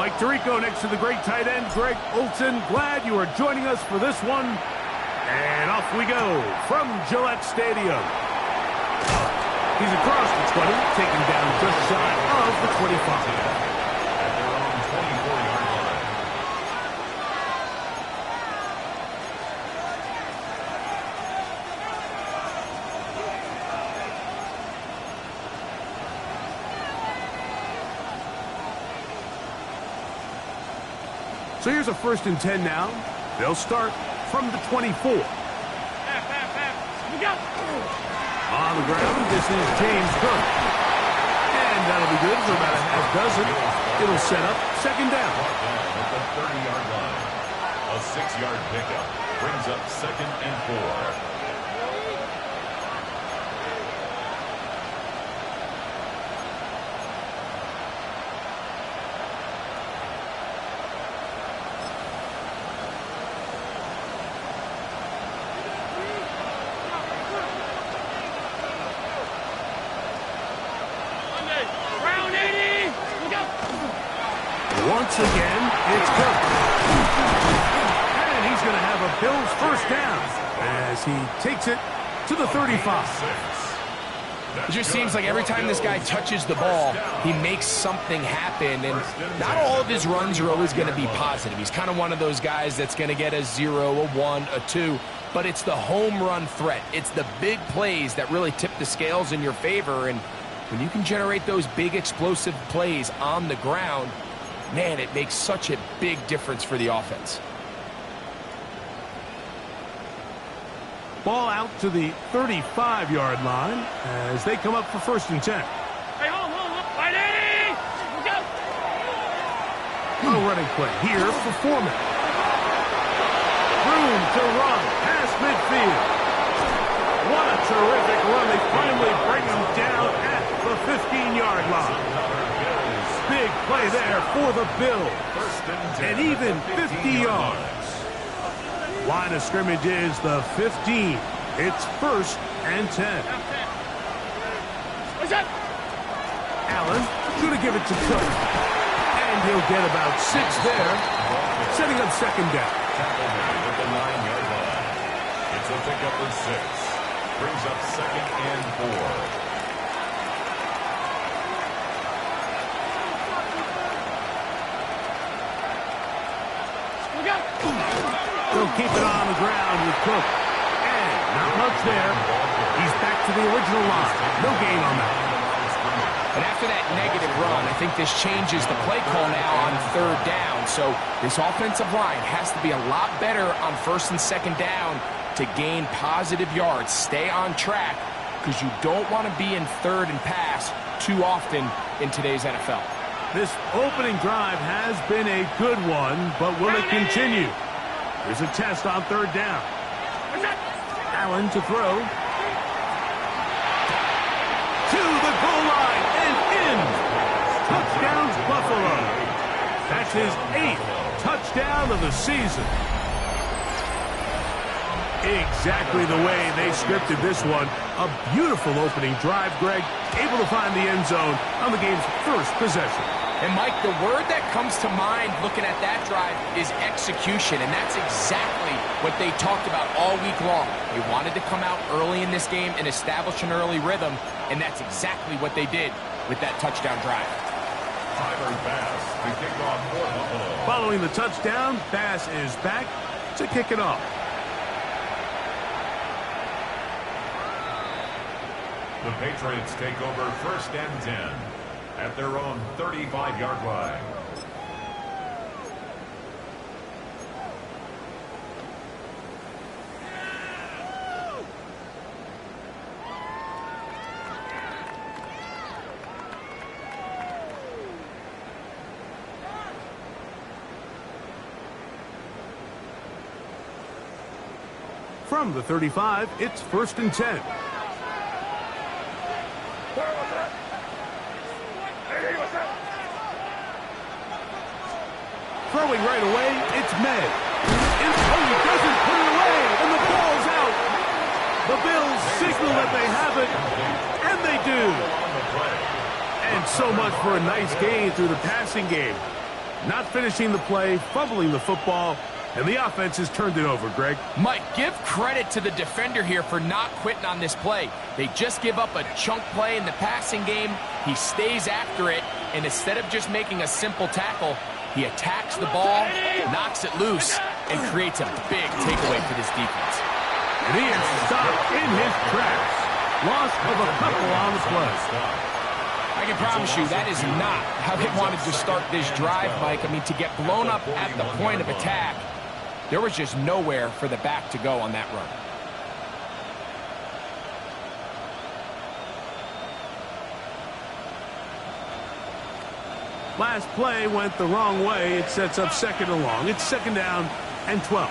Mike Tirico next to the great tight end, Greg Olson. Glad you are joining us for this one. And off we go from Gillette Stadium. He's across the 20, taken down just shy of the 25. So here's a 1st and 10 now. They'll start from the 24. On the ground, this is James Cook. And that'll be good for about a half dozen. It'll set up 2nd down. At the 30-yard line. A 6-yard pickup brings up 2nd and 4. Once again, it's Cook. And he's going to have a Bills 1st down as he takes it to the 35. It just seems like every time this guy touches the ball, he makes something happen. And not all of his runs are always going to be positive. He's kind of one of those guys that's going to get a 0, a 1, a 2. But it's the home run threat. It's the big plays that really tip the scales in your favor. And when you can generate those big explosive plays on the ground, man, it makes such a big difference for the offense. Ball out to the 35-yard line as they come up for 1st and 10. Hey, hold. Right, Eddie! Go! A running play here for Foreman. Room to run past midfield. What a terrific run. They finally bring him down at the 15-yard line. Big play there for the Bills. And even 50 yards. Line of scrimmage is the 15. It's 1st and 10. What's up? Allen going to give it to Cook. And he'll get about 6 there. Setting up 2nd down. At the 9-yard line. It's a pickup of 6. Brings up 2nd and 4. They'll keep it on the ground with Cook. And not much there. He's back to the original line. No gain on that. And after that negative run, I think this changes the play call now on 3rd down. So this offensive line has to be a lot better on 1st and 2nd down to gain positive yards. Stay on track because you don't want to be in 3rd and pass too often in today's NFL. This opening drive has been a good one, but will it continue? Here's a test on 3rd down. Allen to throw. To the goal line and in. Touchdown Buffalo. That's his 8th touchdown of the season. Exactly the way they scripted this one. A beautiful opening drive, Greg. Able to find the end zone on the game's 1st possession. And, Mike, the word that comes to mind looking at that drive is execution, and that's exactly what they talked about all week long. They wanted to come out early in this game and establish an early rhythm, and that's exactly what they did with that touchdown drive. Tyler Bass to kick off for Buffalo. Following the touchdown, Bass is back to kick it off. The Patriots take over 1st and 10 at their own 35-yard line. From the 35, it's 1st and 10. Throwing right away, it's Med. He doesn't put it away, and the ball's out. The Bills signal that they have it, and they do. And so much for a nice gain through the passing game. Not finishing the play, fumbling the football, and the offense has turned it over, Greg. Mike, give credit to the defender here for not quitting on this play. They just give up a chunk play in the passing game. He stays after it, and instead of just making a simple tackle, he attacks the ball, knocks it loose, and creates a big takeaway for this defense. And he is stopped in his tracks. Loss of a couple on the play. I can promise you that is not how they wanted to start this drive, Mike. I mean, to get blown up at the point of attack, there was just nowhere for the back to go on that run. Last play went the wrong way. It sets up second and long. It's second down and 12.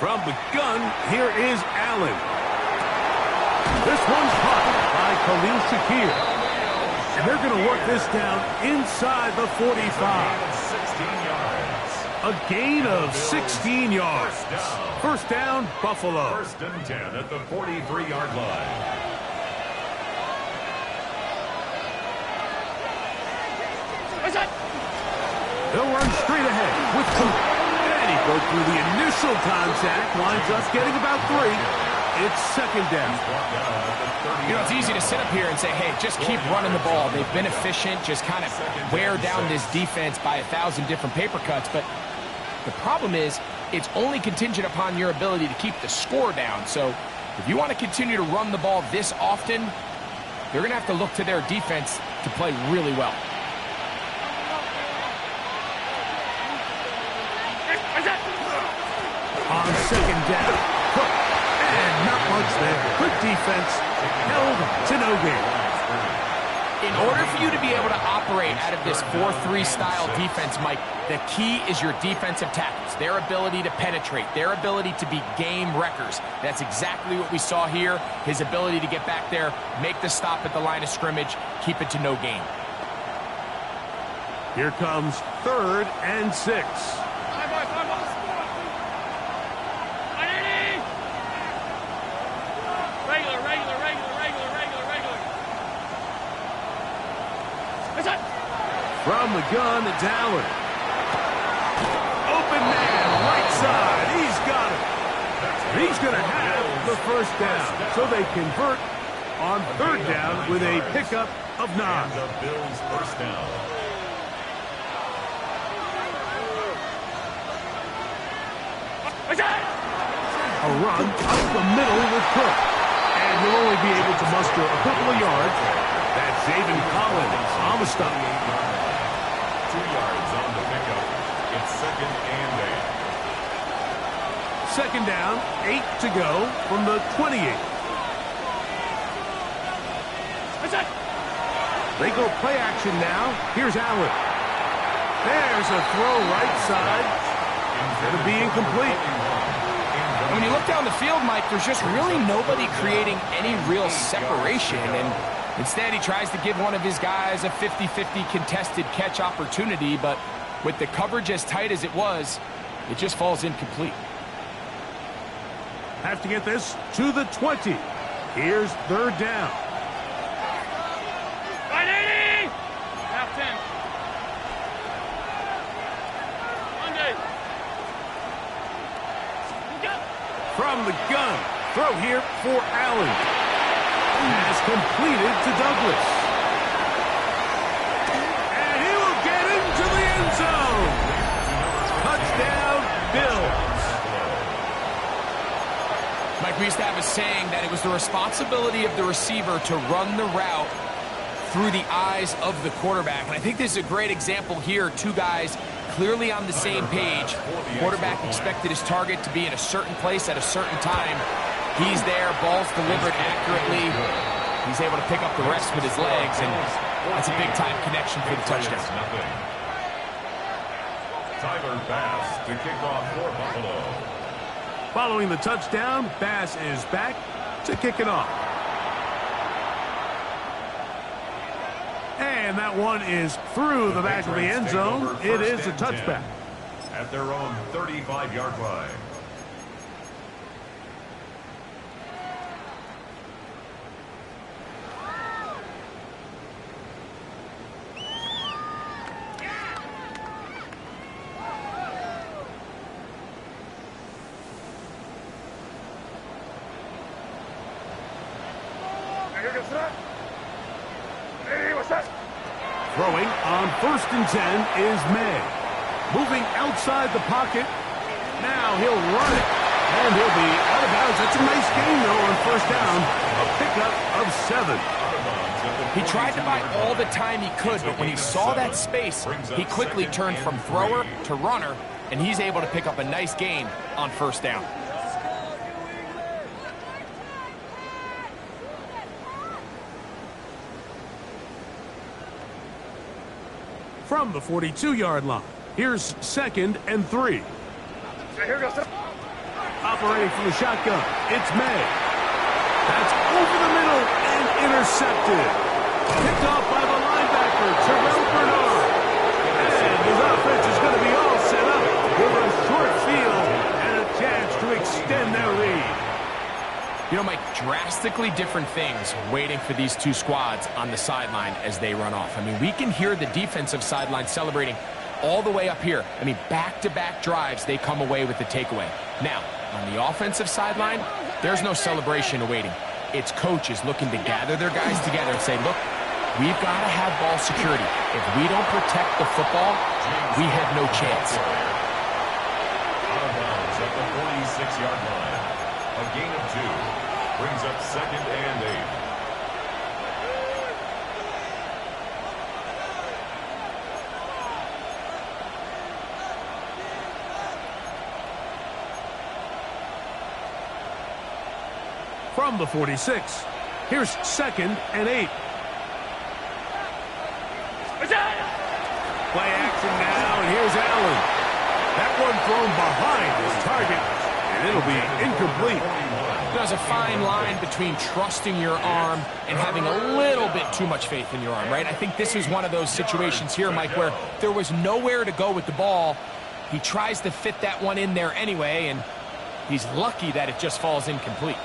From the gun, here is Allen. This one's caught by Khalil Shakir. And they're going to work this down inside the 45. 16 yards. A gain of 16 yards. First down, Buffalo. First and 10 at the 43-yard line. They'll run straight ahead with two. And he broke through the initial contact, winds up getting about 3. It's second down. You know, it's easy to sit up here and say, hey, just keep running the ball. They've been efficient, just kind of wear down this defense by 1,000 different paper cuts. But the problem is, it's only contingent upon your ability to keep the score down. So if you want to continue to run the ball this often, they're going to have to look to their defense to play really well. On second down, and not much there. Good defense, held to no gain. In order for you to be able to operate out of this 4-3 style defense, Mike, the key is your defensive tackles, their ability to penetrate, their ability to be game wreckers. That's exactly what we saw here, his ability to get back there, make the stop at the line of scrimmage, keep it to no gain. Here comes third and 6. From the gun, it's Allen. Open man, right side. He's got it. He's going to have the first down. So they convert on third down with a pickup of 9. And the Bills' first down. A run up the middle with Cook. And he'll only be able to muster a couple of yards. That's Zaven Collins on the stop. 2 yards on the pickup. It's second and 8. Second down, 8 to go from the 28. They go play action now. Here's Allen. There's a throw right side. Going to be incomplete. When you look down the field, Mike, there's just really nobody creating any real separation. And instead, he tries to give one of his guys a 50-50 contested catch opportunity. But with the coverage as tight as it was, it just falls incomplete. Have to get this to the 20. Here's third down. Half 10. From the gun, throw here for Allen. Pass completed to Douglas. And he will get into the end zone. Touchdown, Bills. Mike, we used to have a saying that it was the responsibility of the receiver to run the route through the eyes of the quarterback. And I think this is a great example here. Two guys clearly on the same page. Quarterback expected his target to be in a certain place at a certain time. He's there, ball's delivered accurately. He's able to pick up the rest with his legs, and that's a big-time connection for the touchdown. Tyler Bass to kick off for Buffalo. Following the touchdown, Bass is back to kick it off. And that one is through the back of the end zone. It is a touchback. At their own 35-yard line. Throwing on 1st and 10 is May. Moving outside the pocket. Now he'll run it. And he'll be out of bounds. That's a nice gain, though, on 1st down. A pickup of 7. He tried to buy all the time he could, but when he saw that space, he quickly turned from thrower to runner, and he's able to pick up a nice gain on 1st down. From the 42-yard line, here's 2nd and 3. Operating from the shotgun, it's May. That's over the middle and intercepted. Picked off by the linebacker, Terrell Bernard. And his offense is going to be all set up with a short field and a chance to extend their lead. You know, Mike, drastically different things waiting for these two squads on the sideline as they run off. I mean, we can hear the defensive sideline celebrating all the way up here. I mean, back-to-back drives, they come away with the takeaway. Now, on the offensive sideline, there's no celebration awaiting. It's coaches looking to gather their guys together and say, look, we've got to have ball security. If we don't protect the football, we have no chance. Out of bounds at the 46-yard line. A gain of 2. Brings up 2nd and 8. From the 46, here's 2nd and 8. Play action now, and here's Allen. That one thrown behind his target, and it'll be incomplete. There's a fine line between trusting your arm and having a little bit too much faith in your arm, right? I think this is one of those situations here, Mike, where there was nowhere to go with the ball. He tries to fit that one in there anyway, and he's lucky that it just falls incomplete.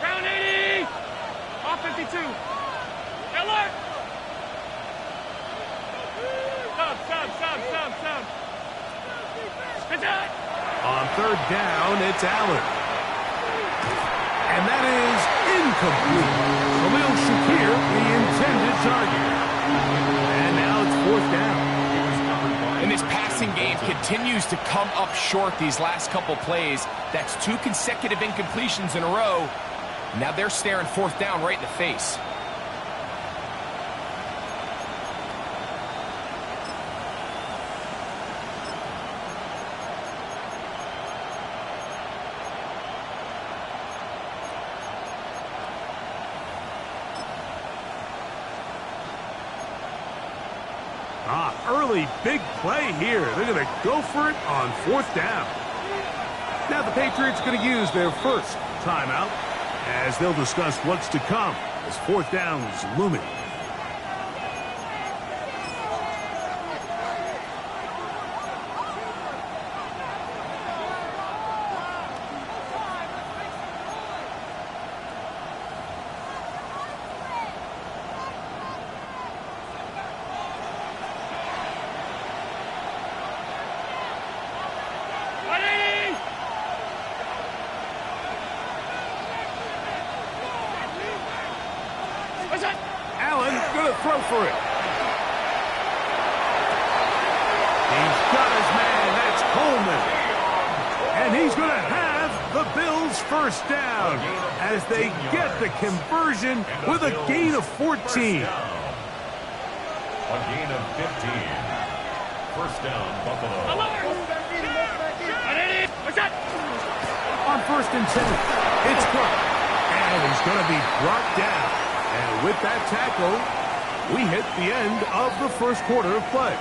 Round 80! Off 52. Alert! Sub. Attack! On 3rd down, it's Allen. And that is incomplete. Khalil Shakir, the intended target. And now it's 4th down. And this passing game continues to come up short these last couple plays. That's 2 consecutive incompletions in a row. Now they're staring 4th down right in the face. Early big play here. They're going to go for it on 4th down. Now the Patriots going to use their first timeout as they'll discuss what's to come as 4th down is looming. Allen going to throw for it. He's got his man. That's Coleman. And he's going to have the Bills' first down as they get the conversion with a gain of 14. A gain of 15. First down, Buffalo. On 1st and 10, it's Clark. And he's going to be brought down. And with that tackle, we hit the end of the first quarter of play.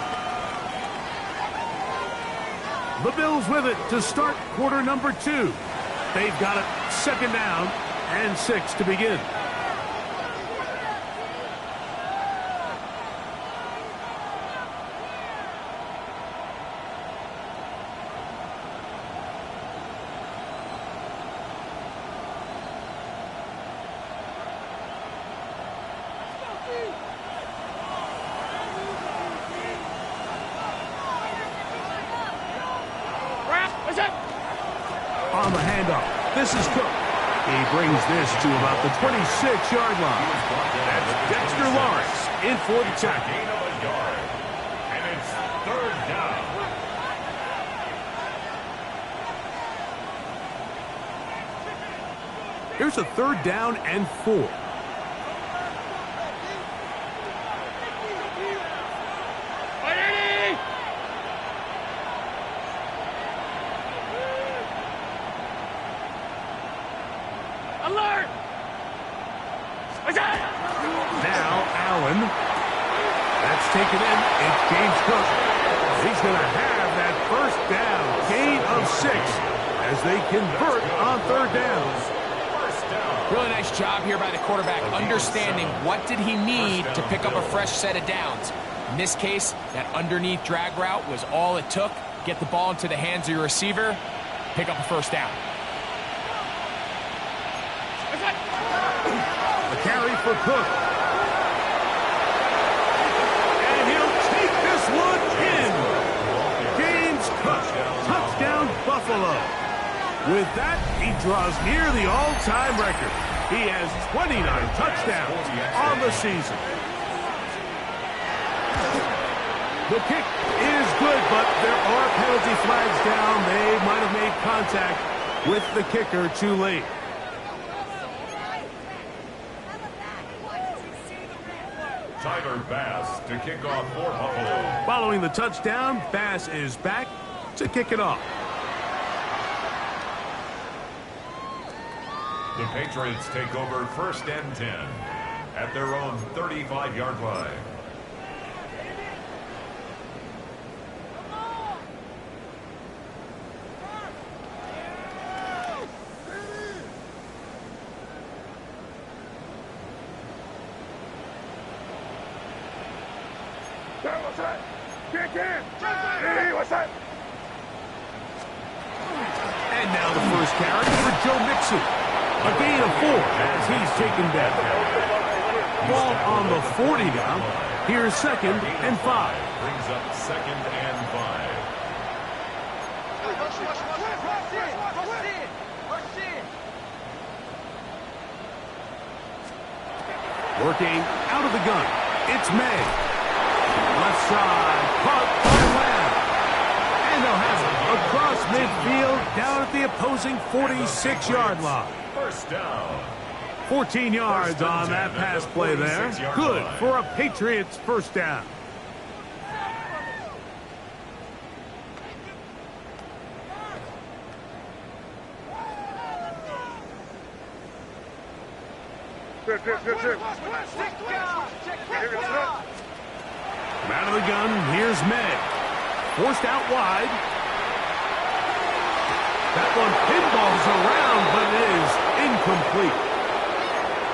The Bills with it to start quarter number 2. They've got it 2nd down and 6 to begin. On the handoff, this is Cook. He brings this to about the 26-yard line. That's Dexter Lawrence in for the tackle. Gain of a yard. And it's third down. Here's a third down and 4. Alert! Now Allen. That's taken in. It's James Cook. He's going to have that first down. Gain of 6 as they convert on third down. Really nice job here by the quarterback, understanding what did he need to pick up a fresh set of downs. In this case, that underneath drag route was all it took. Get the ball into the hands of your receiver, pick up a first down. A carry for Cook. And he'll take this one in. James Cook, touchdown Buffalo. With that, he draws near the all-time record. He has 29 touchdowns on the season. The kick is good, but there are penalty flags down. They might have made contact with the kicker too late. Tyler Bass to kick off for Buffalo. Following the touchdown, Bass is back to kick it off. The Patriots take over first and 10 at their own 35-yard line. And now the first carry for Joe Mixon. A gain of 4 as he's taken down. Ball on the 40 now. Here's second and 5. Brings up second and 5. Working out of the gun. It's May. Left side. Caught by Lamb. And they'll have it across midfield down at the opposing 46-yard line. First down. 14 yards on that pass play there. Good for a Patriots first down. Out of the gun, here's May. Forced out wide. That one pinballs around, but it is incomplete.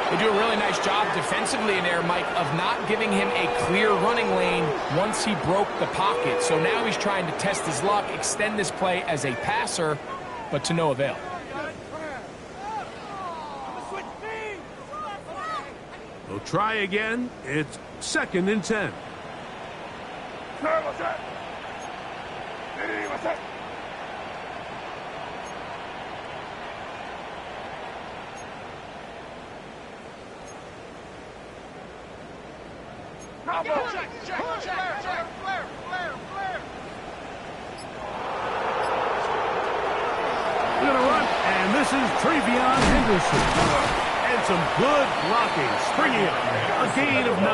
They do a really nice job defensively in there, Mike, of not giving him a clear running lane once he broke the pocket. So now he's trying to test his luck, extend this play as a passer, but to no avail. They'll try again. It's second and 10. They're going to run, and this is Travion Henderson. And some good blocking, springing it. A gain of 9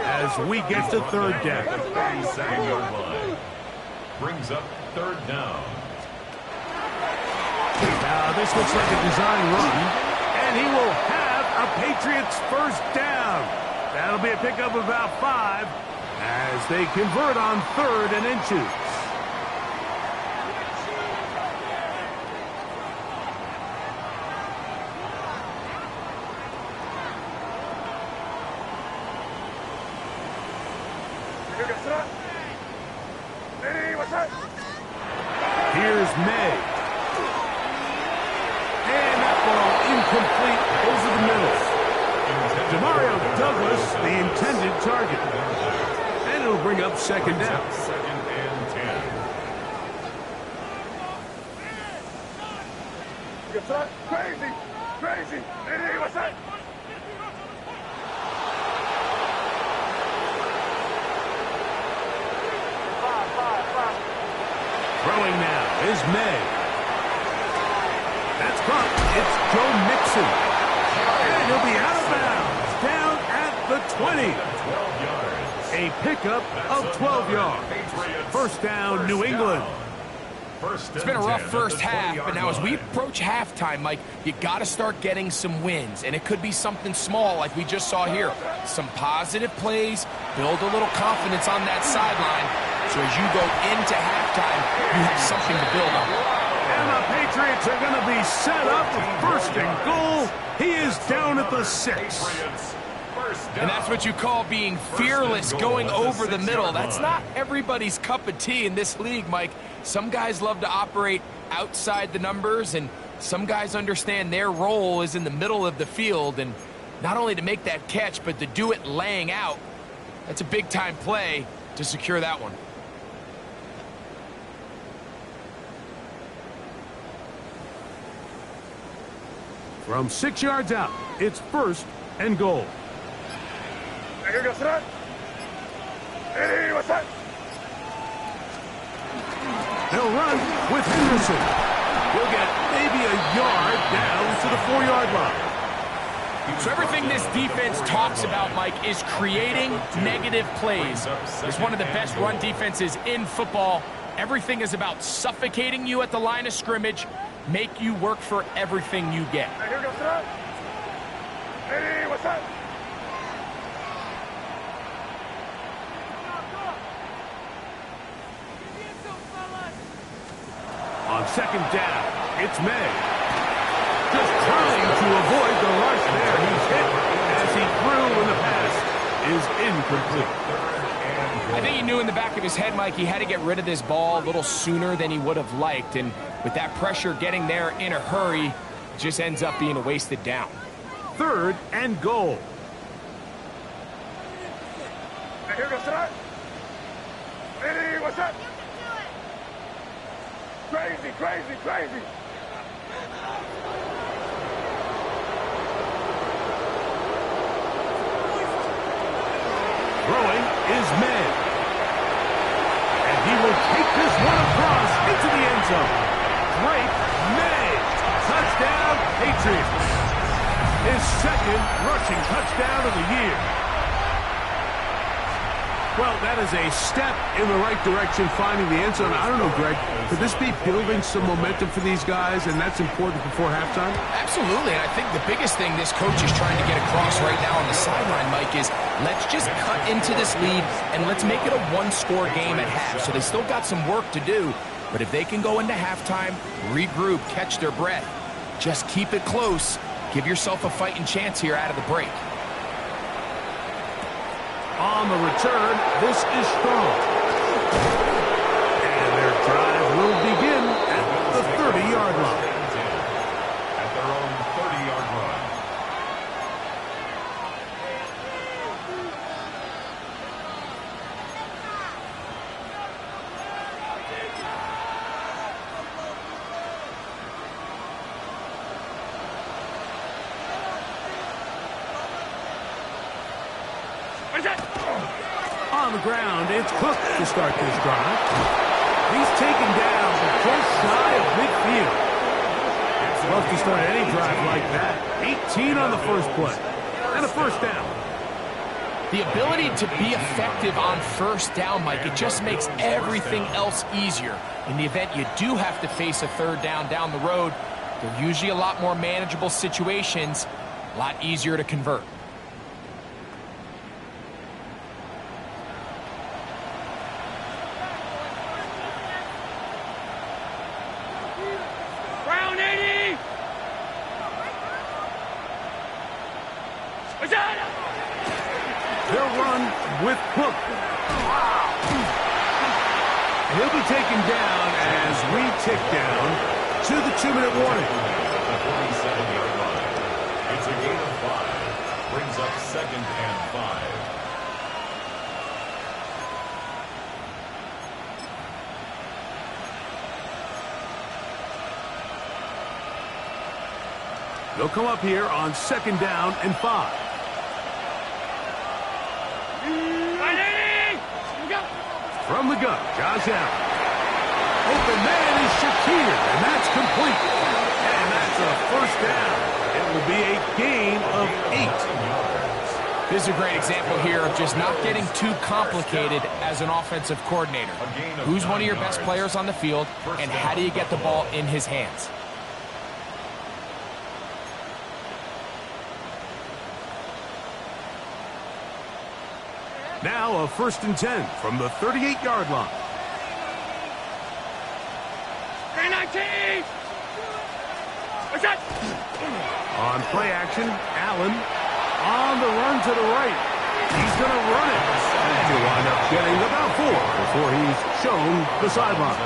as we get to third down. 32nd-yard line. Brings up third down. Now this looks like a design run, and he will have a Patriots first down. That'll be a pickup of about 5 as they convert on third and inches. Here's May. And that ball incomplete over the middle. Demario Douglas, the intended target. And it'll bring up second down. Second and 10. Throwing now is May. That's caught. It's Joe Mixon. And he'll be out of bounds. Down at the 20. 12 yards. A pickup of 12 yards. First down, New England. It's been a rough first half, but now as we approach halftime, Mike, you got to start getting some wins, and it could be something small like we just saw here. Some positive plays, build a little confidence on that sideline, so as you go into halftime, you have something to build on. And the Patriots are going to be set up with first and goal. He is down at the 6. And that's what you call being fearless, going over the middle. That's not everybody's cup of tea in this league, Mike. Some guys love to operate outside the numbers, and some guys understand their role is in the middle of the field, and not only to make that catch, but to do it laying out. That's a big-time play to secure that one. From 6 yards out, it's first and goal. They'll run with Henderson. He'll get maybe a yard down to the 4-yard line. So everything this defense talks about, Mike, is creating negative plays. It's one of the best run defenses in football. Everything is about suffocating you at the line of scrimmage, make you work for everything you get. On second down, it's May. Just trying to avoid the rush there. He's hit as he threw, and the pass is incomplete. I think he knew in the back of his head, Mike, he had to get rid of this ball a little sooner than he would have liked. And with that pressure getting there in a hurry, it just ends up being a wasted down. Third and goal. What's up? Crazy, crazy, crazy. Throwing is May. And he will take this one across into the end zone. Great May. Touchdown, Patriots. His second rushing touchdown of the year. Well, that is a step in the right direction, finding the end zone. I don't know, Greg, could this be building some momentum for these guys, and that's important before halftime? Absolutely, and I think the biggest thing this coach is trying to get across right now on the sideline, Mike, is let's just cut into this lead, and let's make it a one-score game at half. So they still got some work to do, but if they can go into halftime, regroup, catch their breath, just keep it close, give yourself a fighting chance here out of the break. On the return, this is strong. And their drive will begin at the 30-yard line. At their own 30-yard line. On the ground, it's Cook to start this drive. He's taken down just shy of midfield. It's rough to start any drive like that. 18 on the first play. And a first down. The ability to be effective on first down, Mike, it just makes everything else easier. In the event you do have to face a third down the road, they're usually a lot more manageable situations, a lot easier to convert. They'll run with Cook. He'll be taken down as we tick down to the 2-minute warning. At the 47-yard line. It's a gain of 5. Brings up second and 5. They'll come up here on 2nd down and 5. From the gun, Josh Allen. Open man is Shakir, and that's complete. And that's a 1st down. It will be a gain of 8. This is a great example here of just not getting too complicated as an offensive coordinator. Who's one of your best players on the field, and how do you get the ball in his hands? Now a 1st and 10 from the 38-yard line. 319! What's that? On play action, Allen on the run to the right. He's going to run it. And he'll wind up getting about 4 before he's shown the sideline.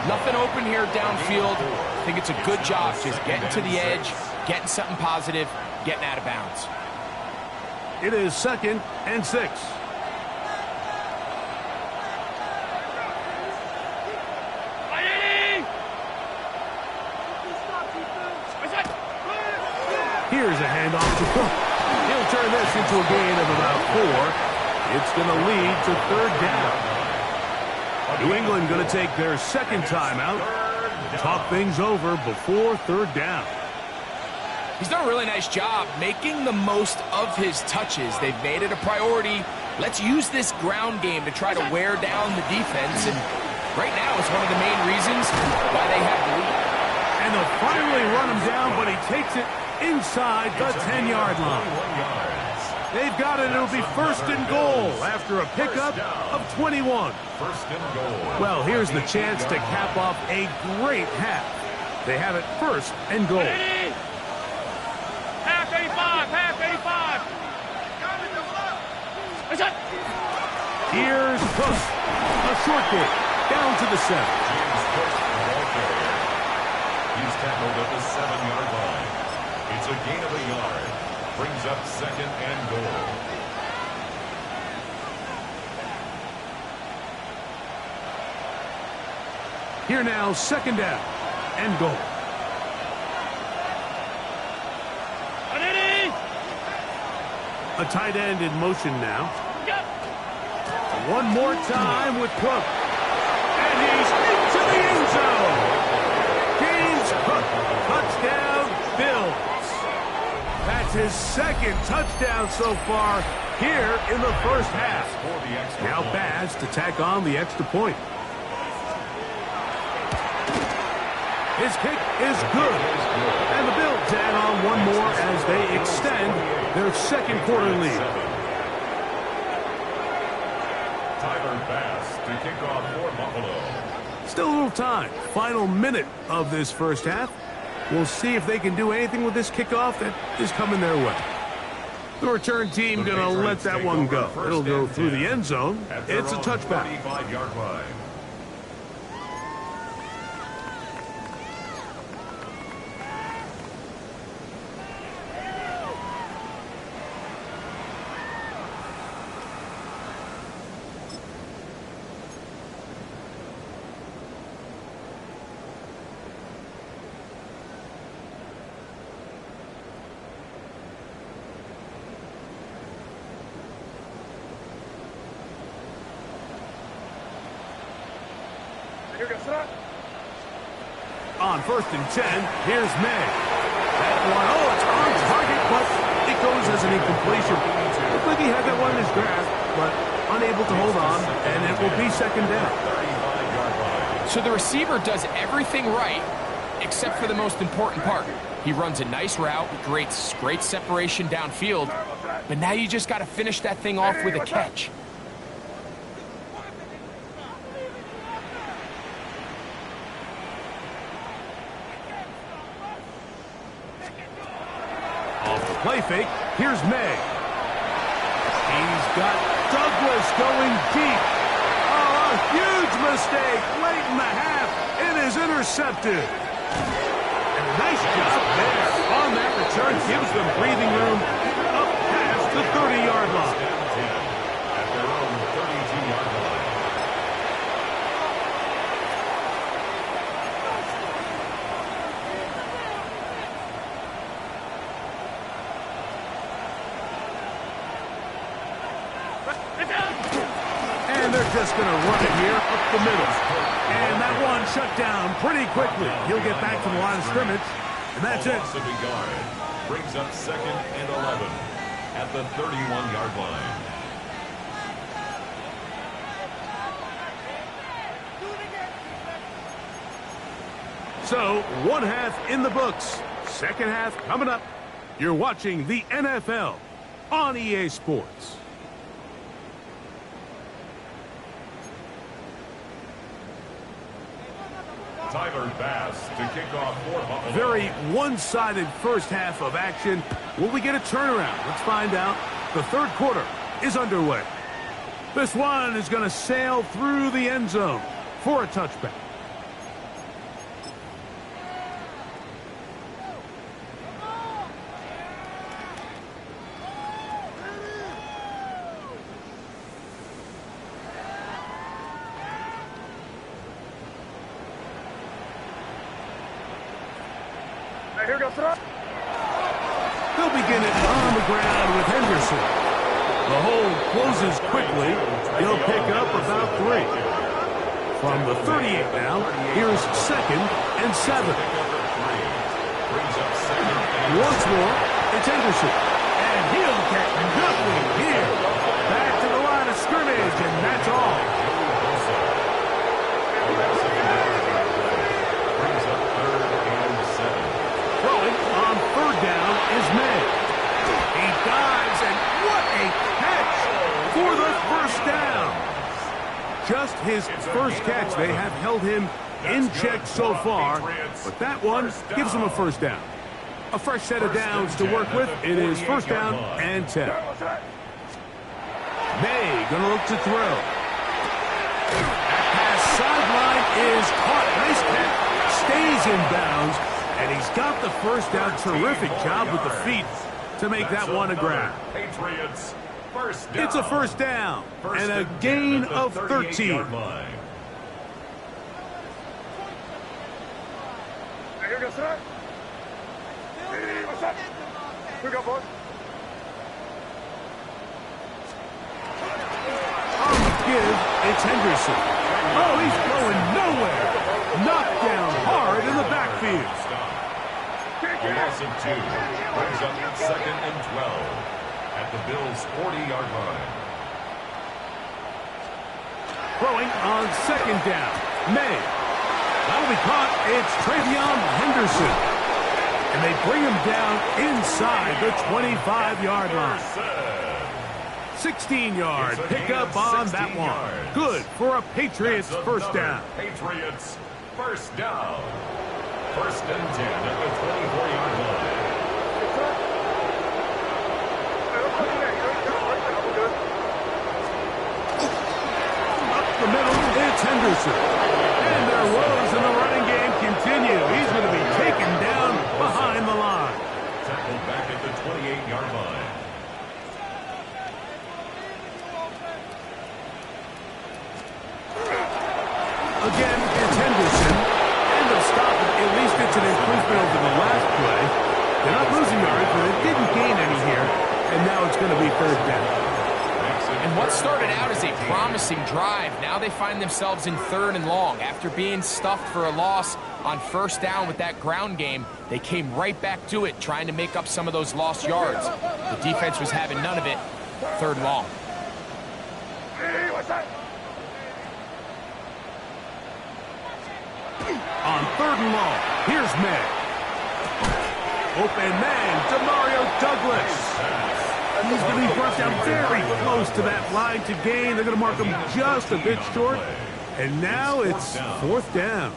Nothing open here downfield. I think it's a good job just getting to the edge, getting something positive, getting out of bounds. It is 2nd and 6. Here's a handoff to Cook. He'll turn this into a gain of about 4. It's going to lead to 3rd down. New England going to take their 2nd timeout. Talk things over before 3rd down. He's done a really nice job making the most of his touches. They've made it a priority. Let's use this ground game to try to wear down the defense. And right now it's one of the main reasons why they have the lead. And they'll finally run him down, but he takes it inside the 10-yard line. They've got it. It'll be 1st and goal after a pickup of 21. 1st and goal. Well, here's the chance to cap off a great half. They have it 1st and goal. Half 85, half 85. What's that? Here's Cook. A short kick down to the 7. James Cook, the ball carrier. He's tackled at the 7-yard line. It's a gain of a yard. Brings up 2nd and goal. Here now, 2nd down and goal. A tight end in motion now. One more time with Cook. And he's into the end zone. James Cook, touchdown, Bills. That's his 2nd touchdown so far here in the 1st half. Now Baz to tack on the extra point. His kick is good. And the Bills add on one more as they extend their 2nd quarter lead. Tyler Bass to kick off for Buffalo. Still a little time. Final minute of this 1st half. We'll see if they can do anything with this kickoff that is coming their way. The return team going to let that one go. It'll go through the end zone. It's a touchback. 35-yard line. On 1st and 10, here's May. That one, it's on target, but it goes as an incompletion. Looked like he had that one in his grasp, but unable to hold on, and it will be 2nd down. So the receiver does everything right, except for the most important part. He runs a nice route, creates great separation downfield, but now you just got to finish that thing off with a catch. Play fake. Here's May. He's got Douglas going deep. Oh, a huge mistake late in the half. It is intercepted. And a nice job there on that return. Gives them breathing room up past the 30-yard line. At their own 32-yard line. And they're just going to run it here up the middle. And that one shut down pretty quickly. He'll get back to the line of scrimmage, and that's it. Loss of a yard. Brings up 2nd and 11 at the 31-yard line. So, one half in the books. Second half coming up. You're watching the NFL on EA Sports. Tyler Bass to kick off for Buffalo. Very one-sided first half of action. Will we get a turnaround? Let's find out. The third quarter is underway. This one is going to sail through the end zone for a touchback. Here goes throw. They'll begin it on the ground with Henderson. The hole closes quickly. He'll pick up about 3. From the 38 now, here's 2nd and 7. Once more, it's Henderson. And he'll get nothing here. Back to the line of scrimmage, and that's all. Throwing on 3rd down is May. He dives, and what a catch for the first down. Just his first catch. They have held him in check so far, but that one gives him a first down. A fresh set of downs to work with. It is 1st down and 10. May going to look to throw. That pass sideline is caught. Nice catch. Stays in bounds. And he's got the first down. Terrific job with the feet to make that one a grab. Patriots, first down. It's a first down and a gain of 13. Here goes throw. Hey, what's up? Here we go, boys. On the give, it's Henderson. Oh, he's going nowhere. Knocked down hard in the backfield. A loss of 2 brings up 2nd and 12 at the Bills' 40-yard line. Throwing on 2nd down. May. That'll be caught. It's Travion Henderson. And they bring him down inside the 25-yard line. 16-yard pickup on that one. Good for a Patriots first down. Patriots first down. 1st and 10 at the 24-yard line. Up the middle, it's Henderson. And their woes in the running game continue. He's going to be taken down behind the line. Tackled back at the 28-yard line. Again, it's Henderson. And they'll stop it. At least it's an improvement over the last play. They're not losing yards, but it didn't gain any here. And now it's going to be 3rd down. And what started out as a promising drive, now they find themselves in 3rd and long. After being stuffed for a loss on 1st down with that ground game, they came right back to it, trying to make up some of those lost yards. The defense was having none of it. 3rd and long. Hey, what's that? On 3rd and long, here's May. Open man, Demario Douglas. He's going to be brought down very close to that line to gain. They're going to mark him just a bit short. And now it's 4th down.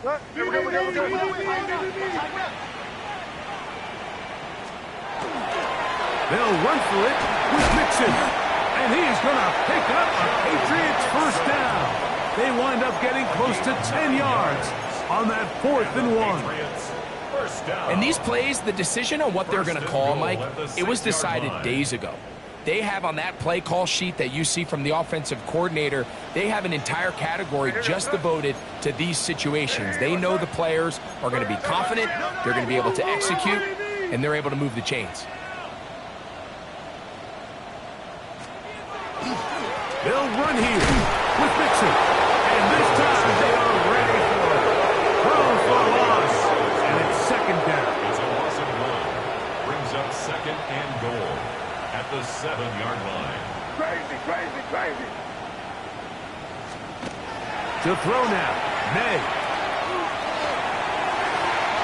They'll run for it with Mixon. And he's going to pick up a Patriots first down. They wind up getting close to 10 yards on that 4th and 1. And these plays, the decision on what they're going to call, Mike, it was decided days ago. They have on that play call sheet that you see from the offensive coordinator, they have an entire category just devoted to these situations. They know the players are going to be confident, they're going to be able to execute, and they're able to move the chains. They'll run here with Mixon. And this time they are ready for it. Thrown for a loss. And it's second down. It's a loss of 1. Brings up second and goal at the 7-yard line. Crazy, crazy, crazy. To throw now. May.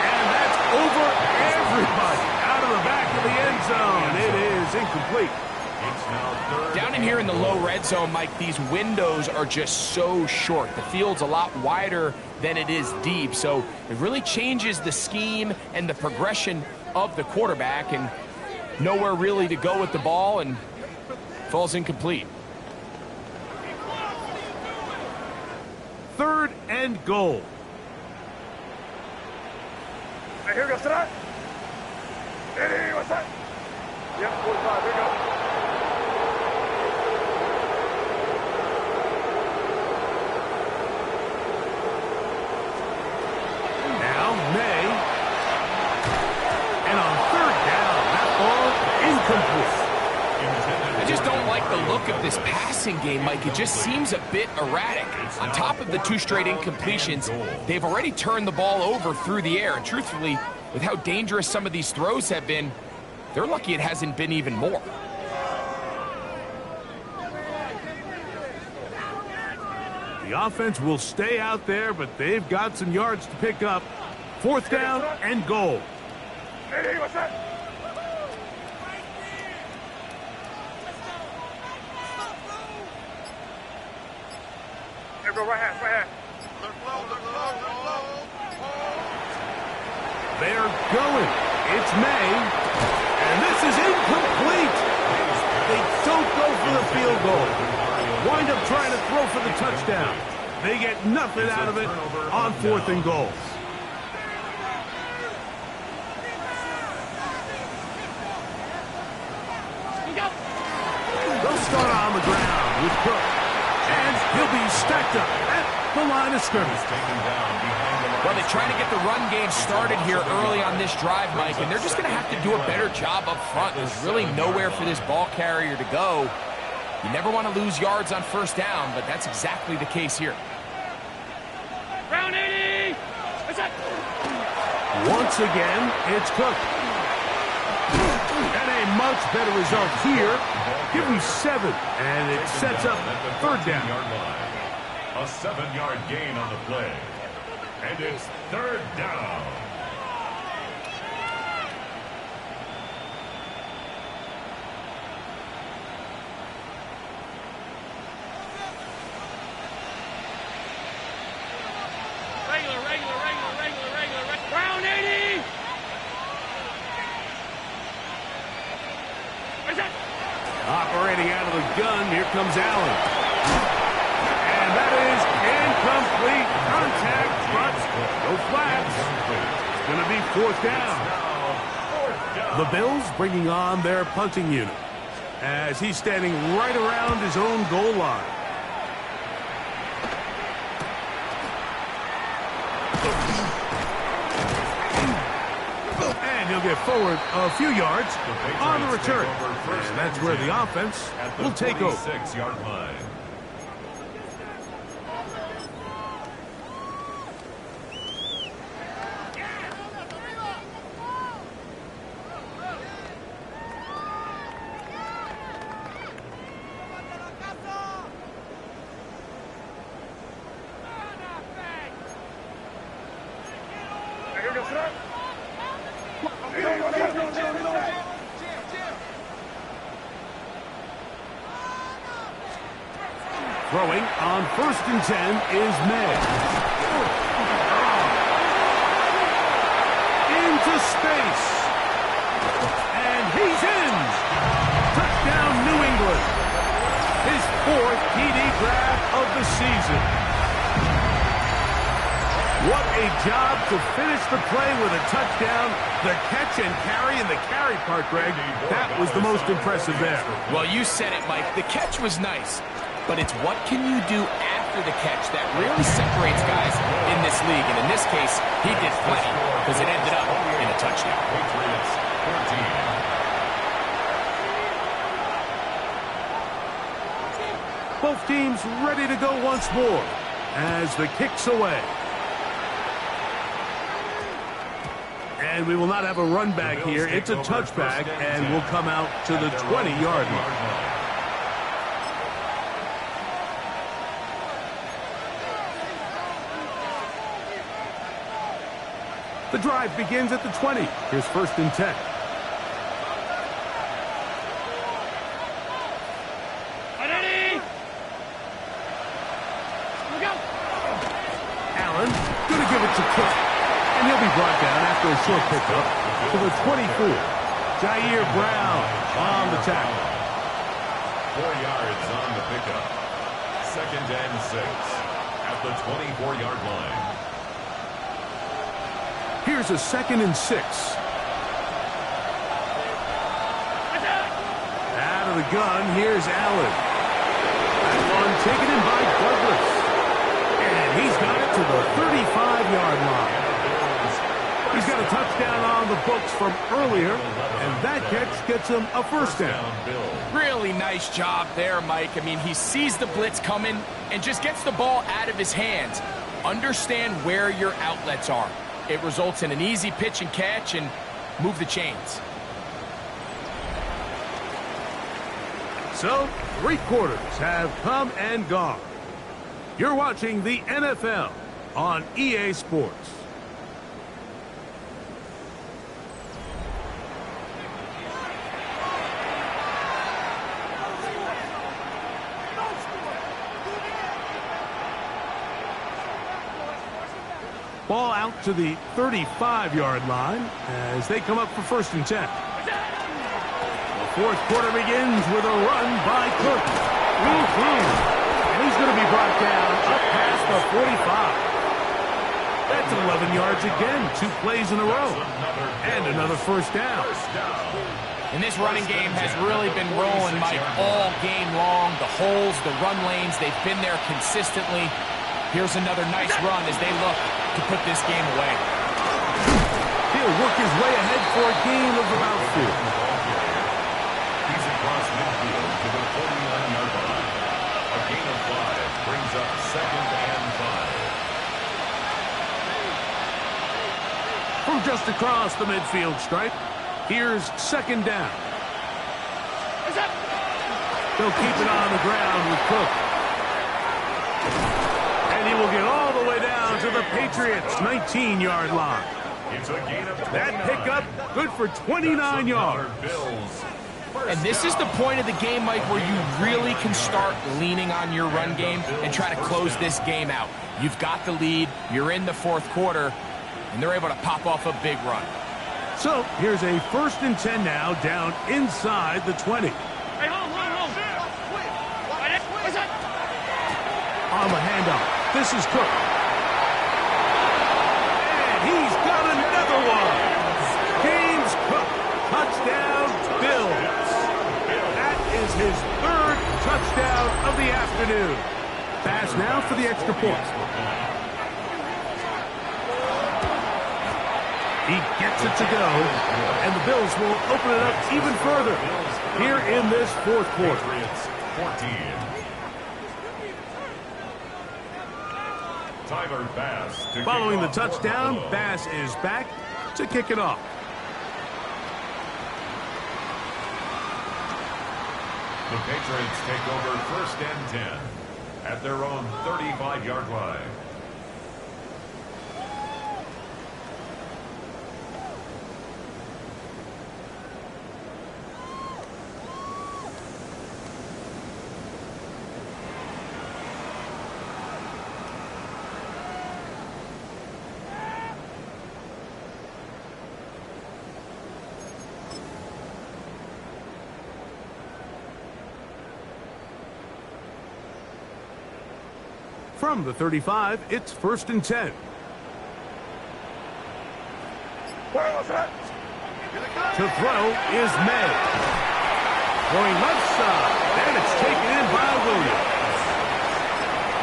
And that's over everybody. Out of the back of the end zone. It is incomplete. It's now third. Down in here in the low red zone, Mike, these windows are just so short. The field's a lot wider than it is deep, so it really changes the scheme and the progression of the quarterback, and nowhere really to go with the ball, and falls incomplete. Third and goal. Hey, here we go, sit up. Hey, what's that? Yep, 45, here we go. Now May. And on third down, that ball incomplete. I just don't like the look of this passing game, Mike. It just seems a bit erratic. On top of the 2 straight incompletions, they've already turned the ball over through the air. And truthfully, with how dangerous some of these throws have been, they're lucky it hasn't been even more. The offense will stay out there, but they've got some yards to pick up. Fourth down and goal. Hey, what's that? Here we go, right hand, right hand. They're going. It's May. And this is incomplete. They don't go for the field goal. Wind up trying to throw for the touchdown. They get nothing out of it on fourth and goal. They'll start on the ground with Cook. And he'll be stacked up at the line of scrimmage. Well, they try to get the run game started here early on this drive, Mike, and they're just going to have to do a better job up front. There's really nowhere for this ball carrier to go. You never want to lose yards on first down, but that's exactly the case here. Round 80! Once again, it's Cook. And a much better result here. Give me 7, and it sets up third down. A 7-yard gain on the play. And it's third down. Regular. Round 80! Operating out of the gun, here comes Allen. And that is incomplete. Contact, but no flags. It's going to be fourth down. The Bills bringing on their punting unit as he's standing right around his own goal line. And he'll get forward a few yards on the return. And that's where the offense will take over. 6-yard line. Here we go, sit up. Throwing on 1st and 10 is May. Into space. And he's in. Touchdown, New England. His 4th TD grab of the season. What a job to finish the play with a touchdown. The catch and carry, and the carry part, Greg, that was the most impressive there. Well, you said it, Mike. The catch was nice, but it's what can you do after the catch that really separates guys in this league. And in this case, he did plenty because it ended up in a touchdown. Patriots 14. Both teams ready to go once more as the kick's away. And we will not have a run back here. It's a touchback, and we'll come out to the 20-yard line. The drive begins at the 20. Here's 1st and 10. Allen going to give it to Cook. And he'll be brought down after a short pickup to the 24. Jair Brown on the tackle. 4 yards on the pickup. 2nd and 6 at the 24-yard line. Here's a 2nd and 6. Out of the gun, here's Allen. That one taken in by Douglas. And he's got it to the 35-yard line. He's got a touchdown on the books from earlier, and that catch gets him a 1st down. Really nice job there, Mike. I mean, he sees the blitz coming and just gets the ball out of his hands. Understand where your outlets are. It results in an easy pitch and catch and move the chains. So, 3 quarters have come and gone. You're watching the NFL on EA Sports. Ball out to the 35-yard line as they come up for 1st and 10. The 4th quarter begins with a run by Cook. And he's going to be brought down up past the 45. That's 11 yards again, 2 plays in a row. And another 1st down. And this running game has really been rolling, Mike, all game long. The holes, the run lanes, they've been there consistently. Here's another nice run as they look to put this game away. He'll work his way ahead for a gain of about 4. He's across midfield to the 49-yard line. A gain of 5 brings up 2nd and 5. From just across the midfield stripe, here's 2nd down. They'll keep it on the ground with Cook. And he will get all the way down to the Patriots' 19-yard line. That pickup, good for 29 yards. And this is the point of the game, Mike, where you really can start leaning on your run game and try to close this game out. You've got the lead, you're in the 4th quarter, and they're able to pop off a big run. So here's a 1st and 10 now, down inside the 20. Hey, hold. What's that? On the handoff. This is Cook. And he's got another one. James Cook. Touchdown, Bills. That is his 3rd touchdown of the afternoon. Pass now for the extra point. He gets it to go, and the Bills will open it up even further here in this 4th quarter. 14. Following the touchdown, Bass is back to kick it off. The Patriots take over 1st and 10 at their own 35-yard line. From the 35, it's 1st and 10. To throw is May. Going left side, and it's taken in by Williams.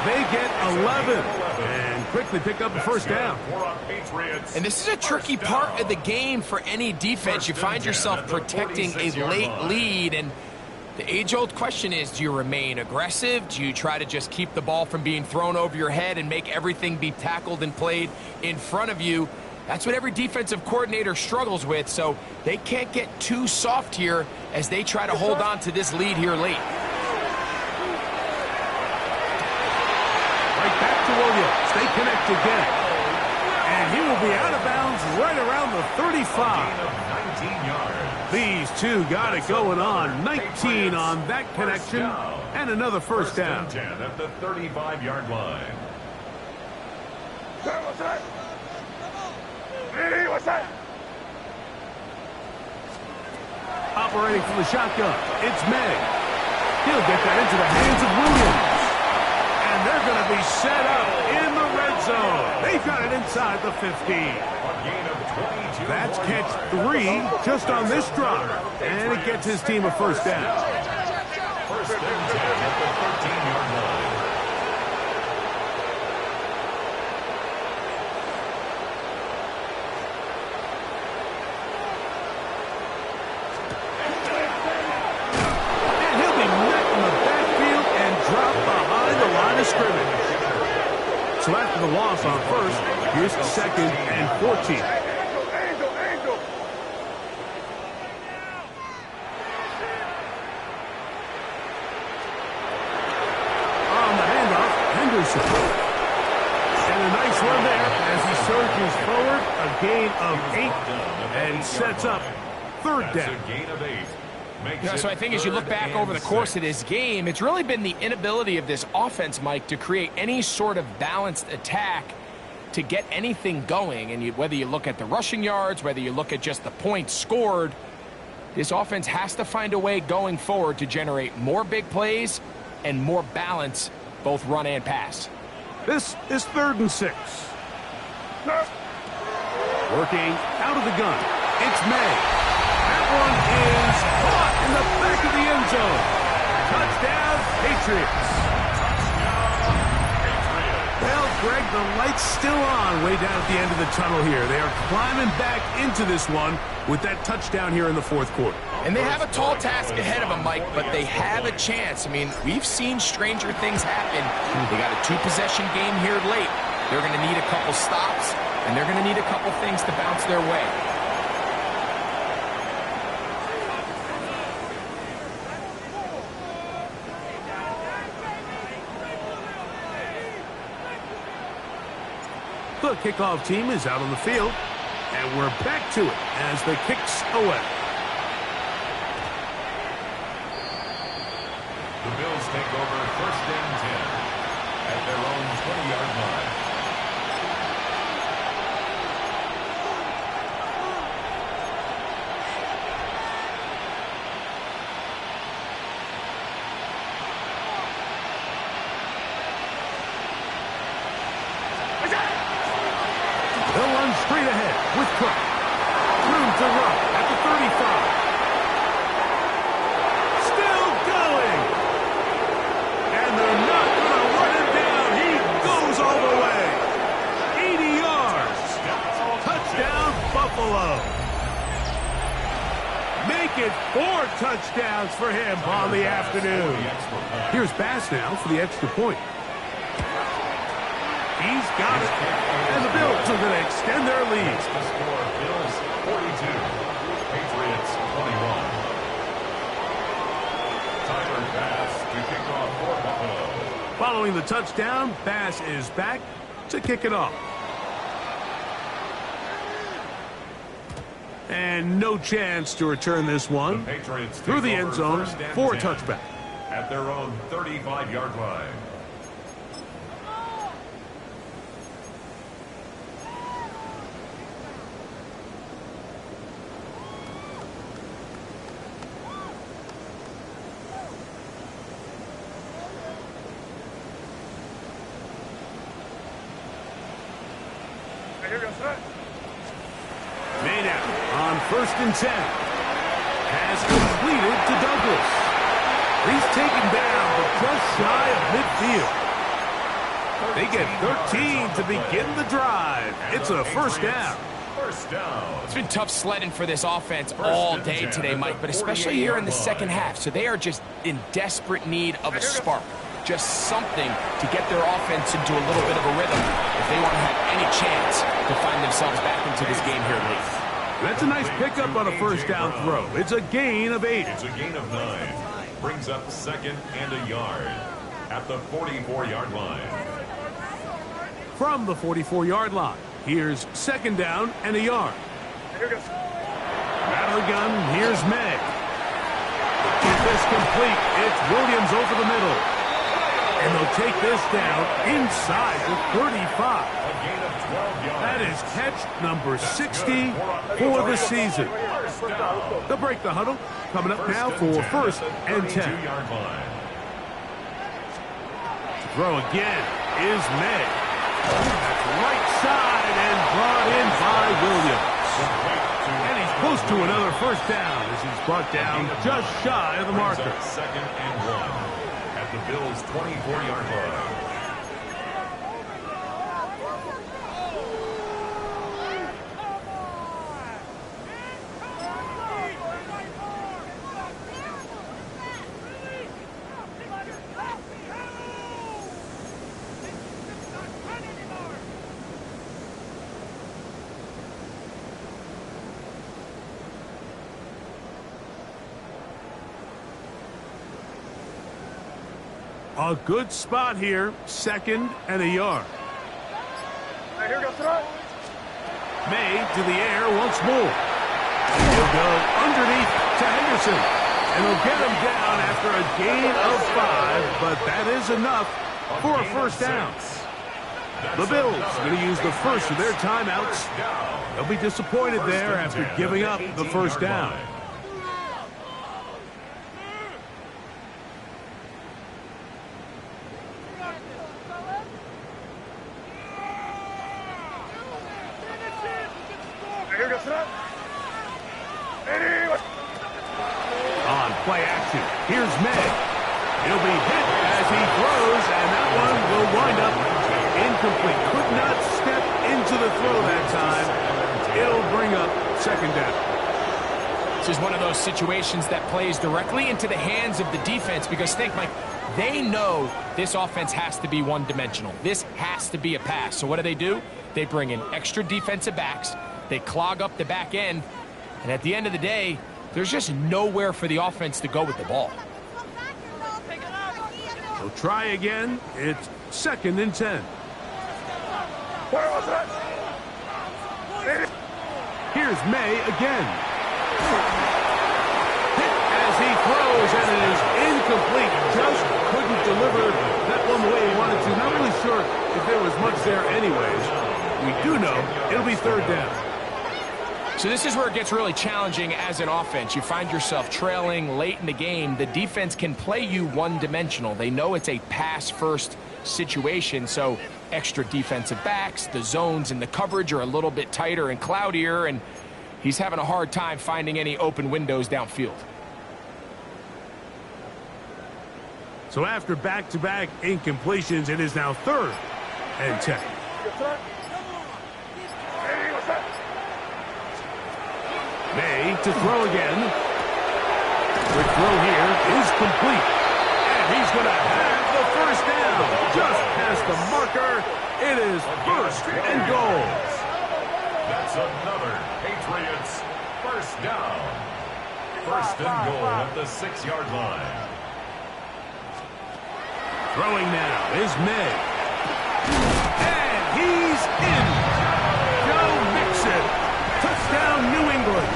They get 11 and quickly pick up a 1st down. And this is a tricky part of the game for any defense. You find yourself protecting a late lead, and The age-old question is, do you remain aggressive? Do you try to just keep the ball from being thrown over your head and make everything be tackled and played in front of you? That's what every defensive coordinator struggles with, so they can't get too soft here as they try to hold on to this lead here late. Right back to Williams. They connect again. And he will be out of bounds right around the 35. 19 yards. These two got it going on. 19 on that connection. And another first down. 10 at the 35-yard line. What's that? Hey, what's that? Operating from the shotgun, it's May. He'll get that into the hands of Williams. And they're going to be set up in the red zone. They've got it inside the 15. A gain of 22. That's catch 3 just on this drive. And it gets his team a first down. First and 10 at the 13-yard line. And he'll be met in the backfield and dropped behind the line of scrimmage. So after the loss on first, here's the second and 14. Angel. On the handoff, Henderson. And a nice run there as he surges forward, a gain of 8, and sets up third down. That's a gain of 8. Yeah, so I think as you look back over the course of this game, it's really been the inability of this offense, Mike, to create any sort of balanced attack to get anything going. And whether you look at the rushing yards, whether you look at just the points scored, this offense has to find a way going forward to generate more big plays and more balance, both run and pass. This is 3rd and 6. Working out of the gun. It's May. That one is caught in the back of the end zone. Touchdown, Patriots. Well, Greg, the light's still on way down at the end of the tunnel here. They are climbing back into this one with that touchdown here in the 4th quarter. And they have a tall task ahead of them, Mike, but they have a chance. I mean, we've seen stranger things happen. They got a 2-possession game here late. They're going to need a couple stops, and they're going to need a couple things to bounce their way. The kickoff team is out on the field, and we're back to it as the kick's away. The Bills take over 1st and 10 at their own 20-yard line. They'll run straight ahead with Cook. Room to run at the 35. Still going. And they're not going to run him down. He goes all the way. 80 yards. Touchdown, Buffalo. Make it 4 touchdowns for him on the afternoon. Here's Bass now for the extra point. He's got it. And the Bills are going to extend their lead. The score, Bills 42, Patriots 21. Tyler Bass to kick off for Buffalo. Following the touchdown, Bass is back to kick it off. And no chance to return this one through the end zone for a touchback. At their own 35-yard line. Made out on 1st and 10. Has completed to Douglas. He's taken down, but just shy of midfield. They get 13 to begin the drive. It's a first down. First down. It's been tough sledding for this offense all day today, Mike, but especially here in the second half. So they are just in desperate need of a spark, just something to get their offense into a little bit of a rhythm if they want to have any chance to find themselves back into this game here late. That's a nice pickup on a first down throw. It's a gain of 8. It's a gain of 9. Brings up 2nd and a yard at the 44-yard line. From the 44-yard line, here's 2nd down and a yard. Out of the gun, here's May. Get this complete. It's Williams over the middle. And they'll take this down inside the 35. That is catch number 60 for the season. They'll break the huddle. Coming up now for 1st and 10. Throw again is May. Right side and brought in by Williams. And he's close to another first down as he's brought down just shy of the marker. 2nd and 1 at the Bills' 24-yard line. A good spot here, 2nd and a yard. May to the air once more. He'll go underneath to Henderson. And he'll get him down after a gain of 5, but that is enough for a first down. The Bills going to use the first of their timeouts. They'll be disappointed there after giving up the first down. On play action, here's May. He'll be hit as he throws, and that one will wind up incomplete. Could not step into the throw that time. It'll bring up 2nd down. This is one of those situations that plays directly into the hands of the defense because think, Mike, they know this offense has to be one-dimensional. This has to be a pass. So what do? They bring in extra defensive backs. They clog up the back end. And at the end of the day, there's just nowhere for the offense to go with the ball. They'll try again. It's 2nd and 10. Here's May again. Hit as he throws, and it is incomplete. Just couldn't deliver that one the way he wanted to. Not really sure if there was much there anyways. We do know it'll be 3rd down. So this is where it gets really challenging as an offense. You find yourself trailing late in the game. The defense can play you one-dimensional. They know it's a pass-first situation, so extra defensive backs, the zones and the coverage are a little bit tighter and cloudier, and he's having a hard time finding any open windows downfield. So after back-to-back incompletions, it is now 3rd and 10. May to throw again. The throw here is complete. And he's going to have the first down. Just past the marker. It is 1st and goal. That's another Patriots first down. 1st and goal at the 6-yard line. Throwing now is May. And he's in. Joe Mixon. Touchdown, New England.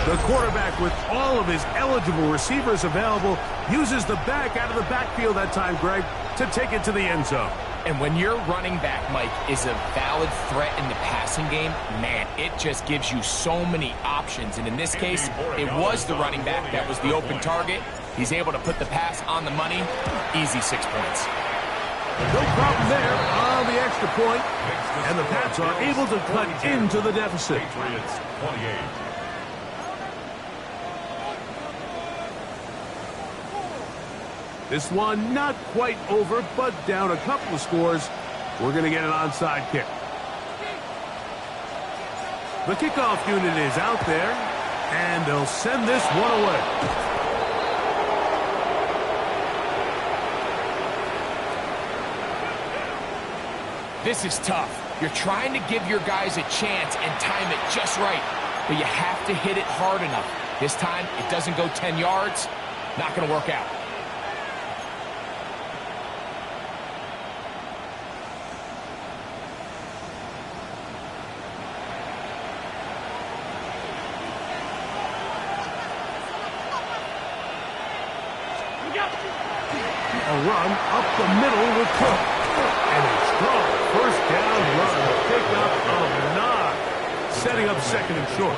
The quarterback, with all of his eligible receivers available, uses the back out of the backfield that time, Greg, to take it to the end zone. And when your running back, Mike, is a valid threat in the passing game, man, it just gives you so many options. And in this case, it was the running back that was the open target. He's able to put the pass on the money. Easy 6 points. No problem there on the extra point. And the Pats are able to cut into the deficit. Patriots 28. This one not quite over, but down a couple of scores. We're going to get an onside kick. The kickoff unit is out there, and they'll send this one away. This is tough. You're trying to give your guys a chance and time it just right, but you have to hit it hard enough. This time, it doesn't go 10 yards. Not going to work out. A run up the middle with Cook. And a strong first down run. A pickup of 9. Setting up second and short.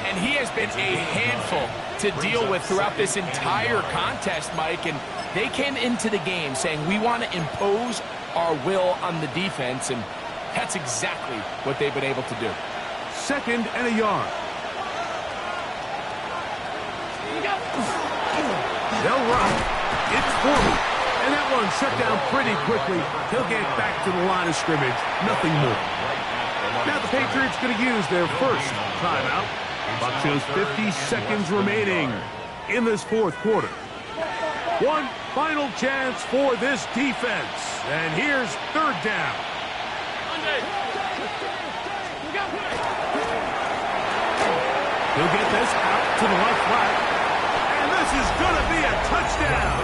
And he has been a handful to deal with throughout this entire contest, Mike. And they came into the game saying, we want to impose our will on the defense. And that's exactly what they've been able to do. Second and a yard. They'll run. It's 40. And that one shut down pretty quickly. He'll get back to the line of scrimmage. Nothing more. Now the Patriots going to use their first timeout. Buck shows 50 seconds remaining in this fourth quarter. One final chance for this defense. And here's third down. He'll get this out to the left flat. And this is going to be a touchdown.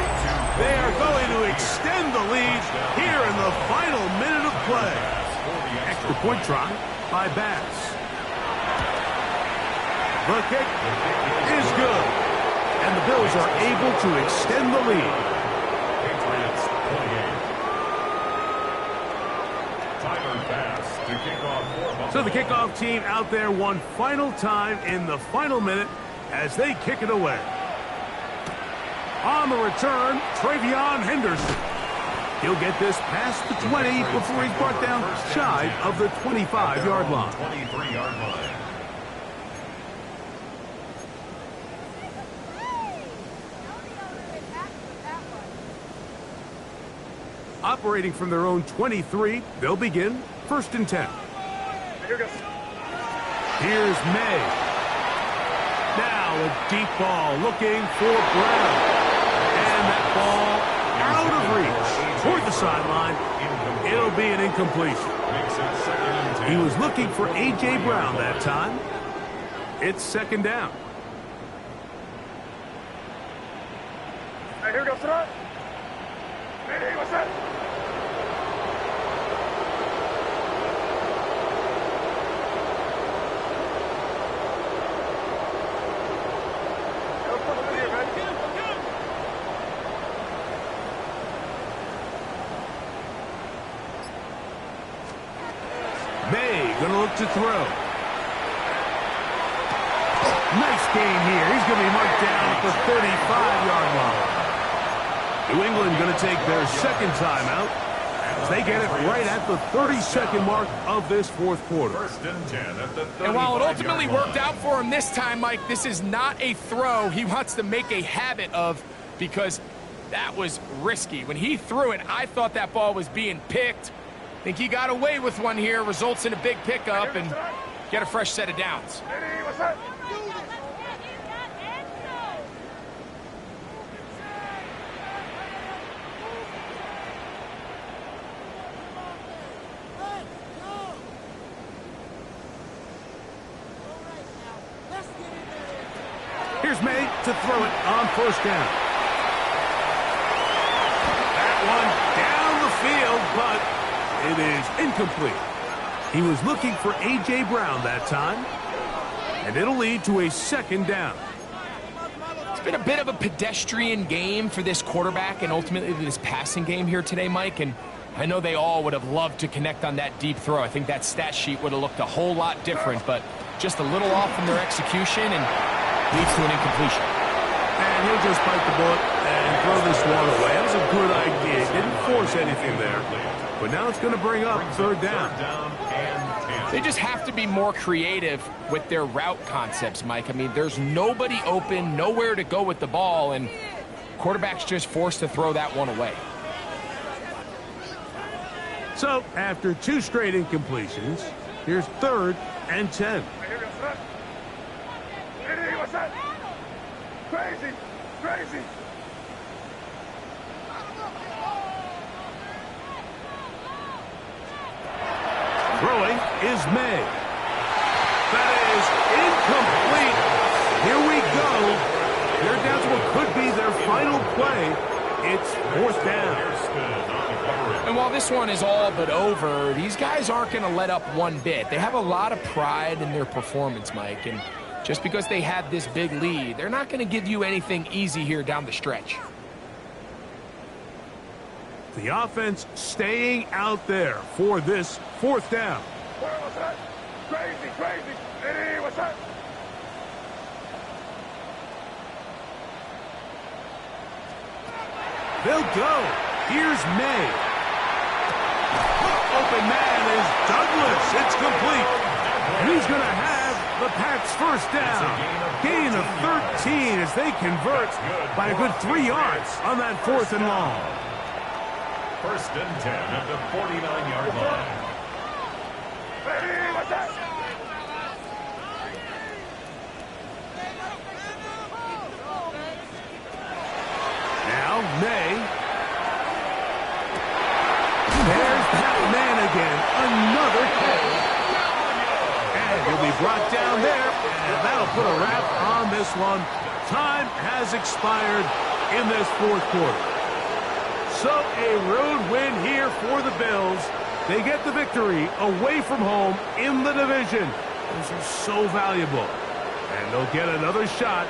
They are going to extend the lead here in the final minute of play. Extra point try by Bass. The kick is good. And the Bills are able to extend the lead. Patriots 28. Tyler Bass to kick off for So the kickoff team out there one final time in the final minute as they kick it away. On the return, Travion Henderson. He'll get this past the 20 before he's brought down shy of the 25-yard line. 23-yard line. Operating from their own 23, they'll begin first and 10. Here goes. Here's May. Now a deep ball looking for Brown. And that ball out of reach toward the sideline. It'll be an incompletion. He was looking for A.J. Brown that time. It's second down. Here goes tonight. Hey, what's that? May gonna look to throw. Nice game here. He's gonna be marked down at the 35-yard line. New England gonna take their second timeout as they get it right at the 30-second mark of this fourth quarter. First and 10 at the 35-yard And while it ultimately line. worked out for him this time, Mike, this is not a throw he wants to make a habit of because that was risky. When he threw it, I thought that ball was being picked. I think he got away with one here, results in a big pickup and get a fresh set of downs. Hey, what's that? Here's May to throw it on first down. That one down the field, but it is incomplete. He was looking for A.J. Brown that time, and it'll lead to a second down. It's been a bit of a pedestrian game for this quarterback and ultimately this passing game here today, Mike, and I know they all would have loved to connect on that deep throw. I think that stat sheet would have looked a whole lot different, but just a little off from their execution and leads to an incompletion. And he'll just bite the bullet and throw this one away. That was a good idea. He didn't force anything there. But now it's going to bring up third down. They just have to be more creative with their route concepts, Mike. I mean, there's nobody open, nowhere to go with the ball, and quarterback's just forced to throw that one away. So, after two straight incompletions, Here's 3rd and 10. Here goes that. Eddie, what's that? Crazy, crazy. Throwing is May. That is incomplete. Here we go. They're down to what could be their final play. It's 4th down. And while this one is all but over, these guys aren't going to let up one bit. They have a lot of pride in their performance, Mike. And just because they had this big lead, they're not going to give you anything easy here down the stretch. The offense staying out there for this 4th down. What's that? Crazy, crazy. Eddie, what's that? They'll go. Here's May. Open man is Douglas. It's complete. And he's going to have the Pats' 1st down. Gain of 13 as they convert by a good 3 yards on that 4th and long. 1st and 10 at the 49-yard line. Eddie, what's that? Now May. There's that man again. Another catch. And he'll be brought down there. And that'll put a wrap on this one. Time has expired in this 4th quarter. So a road win here for the Bills. They get the victory away from home in the division. Those are so valuable. And they'll get another shot